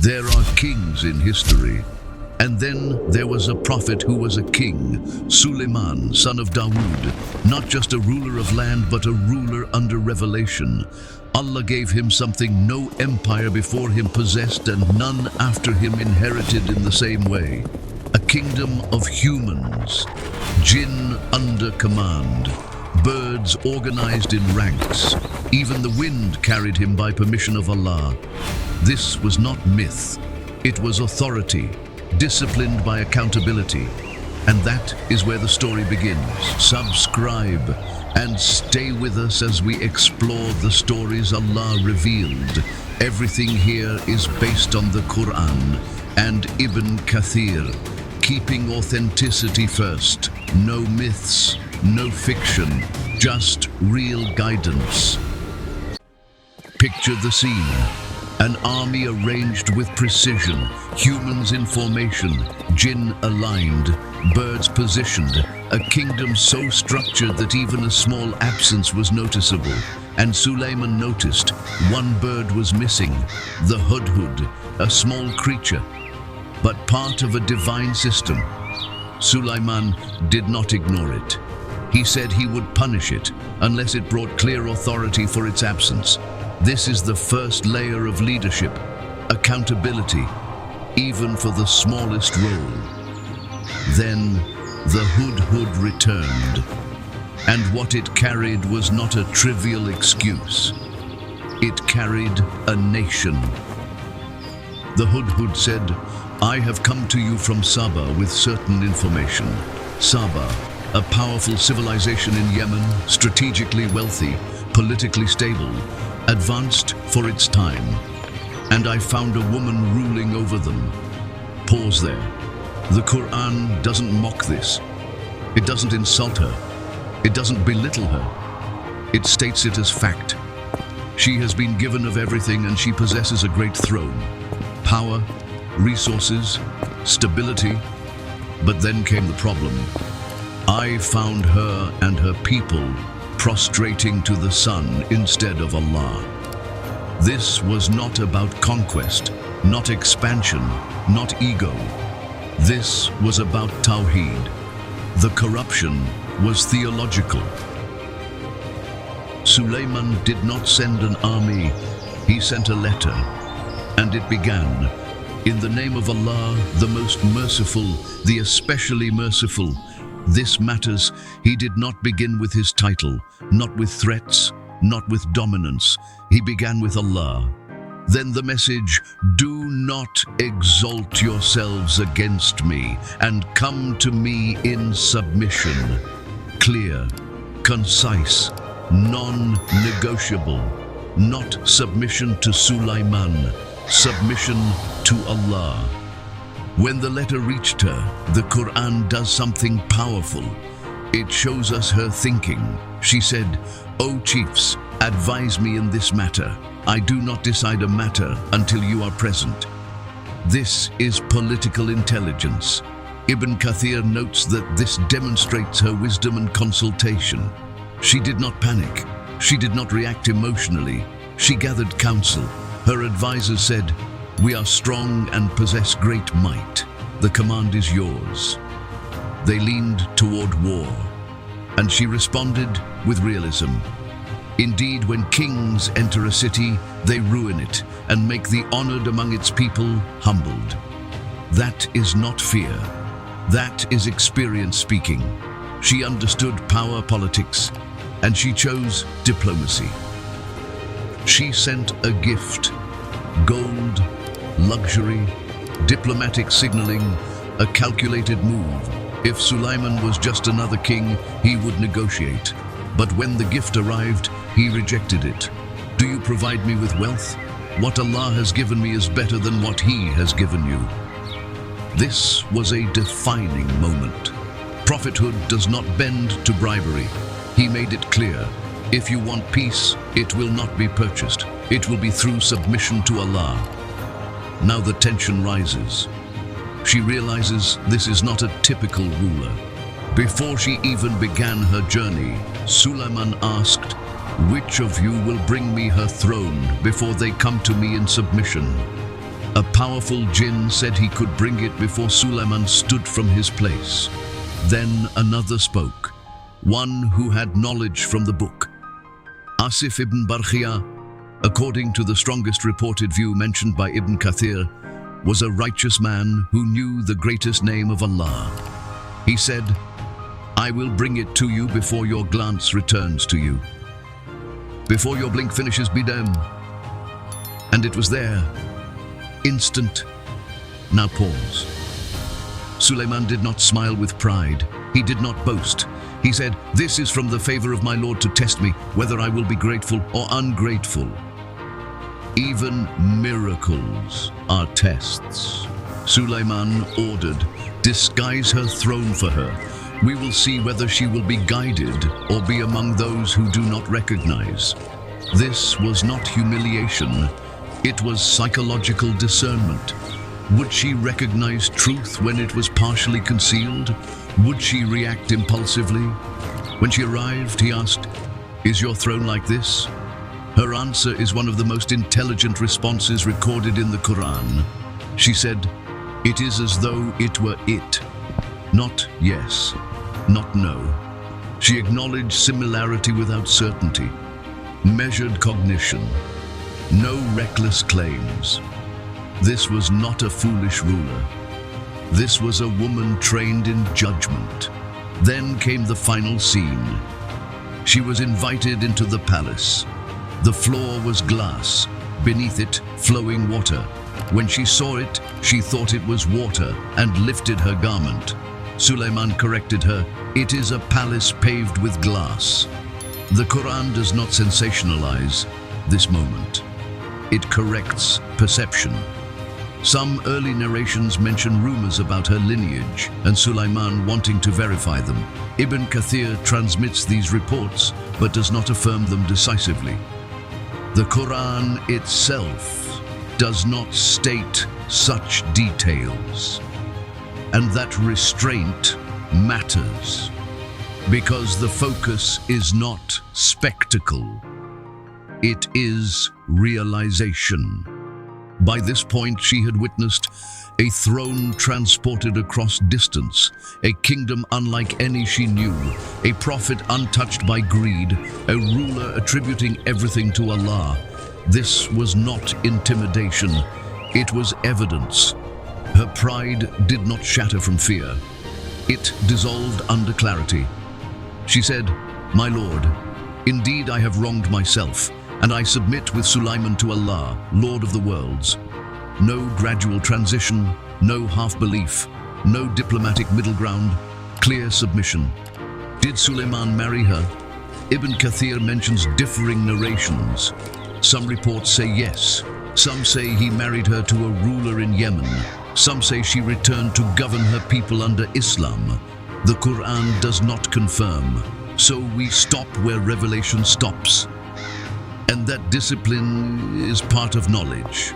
There are kings in history. And then there was a prophet who was a king, Sulaiman, son of Dawud, not just a ruler of land, but a ruler under revelation. Allah gave him something no empire before him possessed and none after him inherited in the same way. A kingdom of humans, jinn under command, birds organized in ranks. Even the wind carried him by permission of Allah. This was not myth, it was authority, disciplined by accountability. And that is where the story begins. Subscribe and stay with us as we explore the stories Allah revealed. Everything here is based on the Qur'an and Ibn Kathir, keeping authenticity first. No myths, no fiction, just real guidance. Picture the scene. An army arranged with precision, humans in formation, jinn aligned, birds positioned, a kingdom so structured that even a small absence was noticeable. And Sulaiman noticed one bird was missing, the hudhud, a small creature, but part of a divine system. Sulaiman did not ignore it. He said he would punish it unless it brought clear authority for its absence. This is the first layer of leadership, accountability, even for the smallest role. Then the hudhud returned, and what it carried was not a trivial excuse. It carried a nation. The hudhud said, "I have come to you from Saba with certain information." Saba, a powerful civilization in Yemen, strategically wealthy, politically stable, advanced for its time. And I found a woman ruling over them. Pause there. The Qur'an doesn't mock this. It doesn't insult her. It doesn't belittle her. It states it as fact. She has been given of everything and she possesses a great throne. Power, resources, stability. But then came the problem. I found her and her people prostrating to the sun instead of Allah. This was not about conquest, not expansion, not ego. This was about Tawheed. The corruption was theological. Sulaiman did not send an army, he sent a letter, and it began, "In the name of Allah, the most merciful, the especially merciful." This matters. He did not begin with his title, not with threats, not with dominance. He began with Allah. Then the message, "Do not exalt yourselves against me and come to me in submission." Clear, concise, non-negotiable. Not submission to Sulaiman, submission to Allah. When the letter reached her, the Qur'an does something powerful. It shows us her thinking. She said, "O chiefs, advise me in this matter. I do not decide a matter until you are present." This is political intelligence. Ibn Kathir notes that this demonstrates her wisdom and consultation. She did not panic. She did not react emotionally. She gathered counsel. Her advisors said, "We are strong and possess great might. The command is yours." They leaned toward war, and she responded with realism. Indeed, when kings enter a city, they ruin it and make the honored among its people humbled. That is not fear. That is experience speaking. She understood power politics, and she chose diplomacy. She sent a gift, gold, luxury, diplomatic signaling, a calculated move. If Sulaiman was just another king, he would negotiate. But when the gift arrived, he rejected it. "Do you provide me with wealth? What Allah has given me is better than what He has given you." This was a defining moment. Prophethood does not bend to bribery. He made it clear, if you want peace, it will not be purchased. It will be through submission to Allah. Now the tension rises. She realizes this is not a typical ruler. Before she even began her journey, Sulaiman asked, "Which of you will bring me her throne before they come to me in submission?" A powerful jinn said he could bring it before Sulaiman stood from his place. Then another spoke, one who had knowledge from the book. Asif ibn Barkhia, according to the strongest reported view mentioned by Ibn Kathir, was a righteous man who knew the greatest name of Allah. He said, "I will bring it to you before your glance returns to you, before your blink finishes bidam." And it was there, instant. Now pause. Sulaiman did not smile with pride. He did not boast. He said, "This is from the favor of my Lord to test me, whether I will be grateful or ungrateful." Even miracles are tests. Sulaiman ordered, "Disguise her throne for her. We will see whether she will be guided or be among those who do not recognize." This was not humiliation. It was psychological discernment. Would she recognize truth when it was partially concealed? Would she react impulsively? When she arrived, he asked, "Is your throne like this?" Her answer is one of the most intelligent responses recorded in the Qur'an. She said, "It is as though it were it." Not yes, not no. She acknowledged similarity without certainty, measured cognition, no reckless claims. This was not a foolish ruler. This was a woman trained in judgment. Then came the final scene. She was invited into the palace. The floor was glass, beneath it flowing water. When she saw it, she thought it was water and lifted her garment. Sulaiman corrected her, "It is a palace paved with glass." The Quran does not sensationalize this moment. It corrects perception. Some early narrations mention rumors about her lineage and Sulaiman wanting to verify them. Ibn Kathir transmits these reports but does not affirm them decisively. The Quran itself does not state such details. And that restraint matters because the focus is not spectacle. It is realization. By this point, she had witnessed a throne transported across distance, a kingdom unlike any she knew, a prophet untouched by greed, a ruler attributing everything to Allah. This was not intimidation, it was evidence. Her pride did not shatter from fear. It dissolved under clarity. She said, "My Lord, indeed I have wronged myself, and I submit with Sulaiman to Allah, Lord of the worlds." No gradual transition, no half-belief, no diplomatic middle ground, clear submission. Did Sulaiman marry her? Ibn Kathir mentions differing narrations. Some reports say yes. Some say he married her to a ruler in Yemen. Some say she returned to govern her people under Islam. The Quran does not confirm, so we stop where revelation stops. And that discipline is part of knowledge.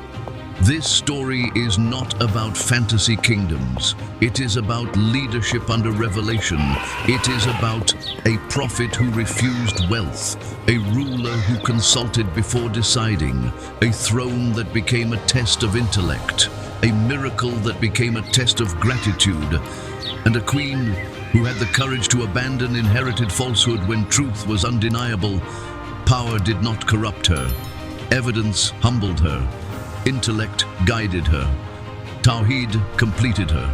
This story is not about fantasy kingdoms. It is about leadership under revelation. It is about a prophet who refused wealth, a ruler who consulted before deciding, a throne that became a test of intellect, a miracle that became a test of gratitude, and a queen who had the courage to abandon inherited falsehood when truth was undeniable. Power did not corrupt her. Evidence humbled her. Intellect guided her. Tawheed completed her.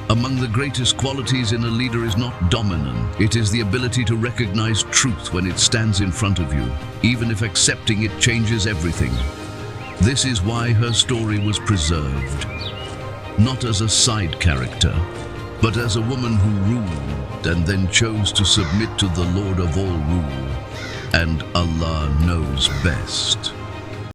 Among the greatest qualities in a leader is not dominance. It is the ability to recognize truth when it stands in front of you, even if accepting it changes everything. This is why her story was preserved, not as a side character, but as a woman who ruled and then chose to submit to the Lord of all rule. And Allah knows best.